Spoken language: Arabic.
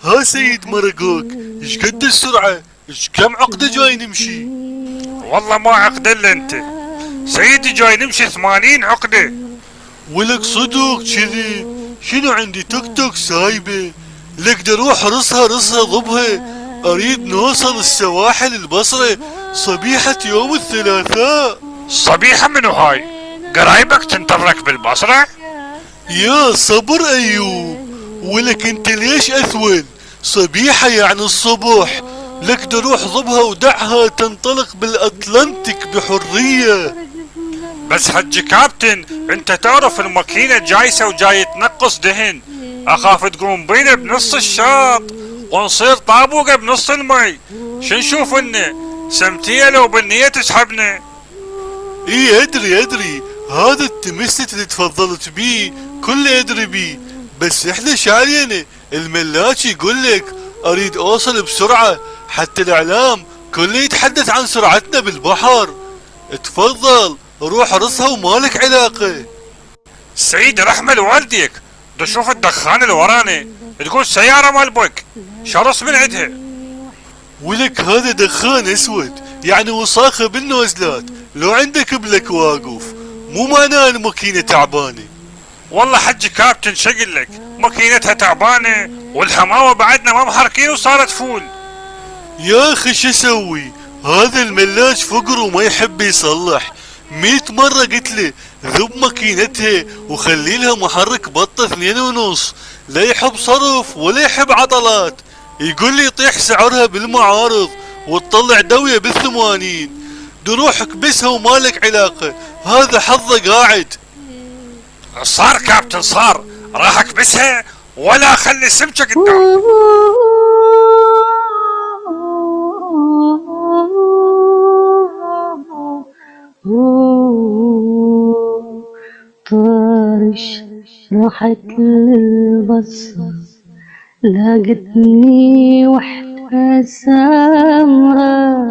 ها سيد مرقوك، ايش قد السرعة؟ ايش كم عقدة جاي نمشي؟ والله ما عقدة الا انت سيدي، جاي نمشي 80 عقدة. ولك صدق كذي؟ شنو عندي توك توك سايبة، لك اروح رصها ضبها. اريد نوصل السواحل البصرة صبيحة يوم الثلاثاء. صبيحة منو هاي؟ قرايبك تنطرك بالبصرة؟ يا صبر ايوب، ولك انت ليش اثول؟ صبيحة يعني الصبح، لك دروح ضبها ودعها تنطلق بالاطلنطيك بحرية. بس حج كابتن، انت تعرف الماكينة جايسة وجاي تنقص دهن، اخاف تقوم بينا بنص الشاط ونصير طابوقة بنص المي. شو نشوف انه سمتية لو بالنية تسحبنا. ايه ادري هذا التمست اللي تفضلت بيه كله ادري بيه، بس احنا شارينا الملاك يقول لك اريد اوصل بسرعة، حتى الاعلام كله يتحدث عن سرعتنا بالبحر. تفضل روح رصها ومالك علاقة. سعيد رحمة والديك، شوف الدخان اللي وراني، تقول سيارة مال بوك شرس من عندها. ولك هذا دخان اسود يعني وصاخة بالنوزلات، لو عندك بلك واقف مو معناه الماكينة تعبانة. والله حج كابتن شقل لك، ماكينتها تعبانة والحماوة بعدنا ما محركين وصارت فول. يا اخي شو اسوي؟ هذا الملاج فقر وما يحب يصلح. 100 مرة قلت له ذب ماكينتها وخلي لها محرك بطة 2.5، لا يحب صرف ولا يحب عضلات. يقول لي يطيح سعرها بالمعارض وتطلع دوية بال80. دروح اكبسها ومالك علاقة، هذا حظه قاعد. صار كابتن صار، راح اكبسها ولا اخلي سمكة قدام. طارش راحت للبصر، لاقتني وحدة سمرة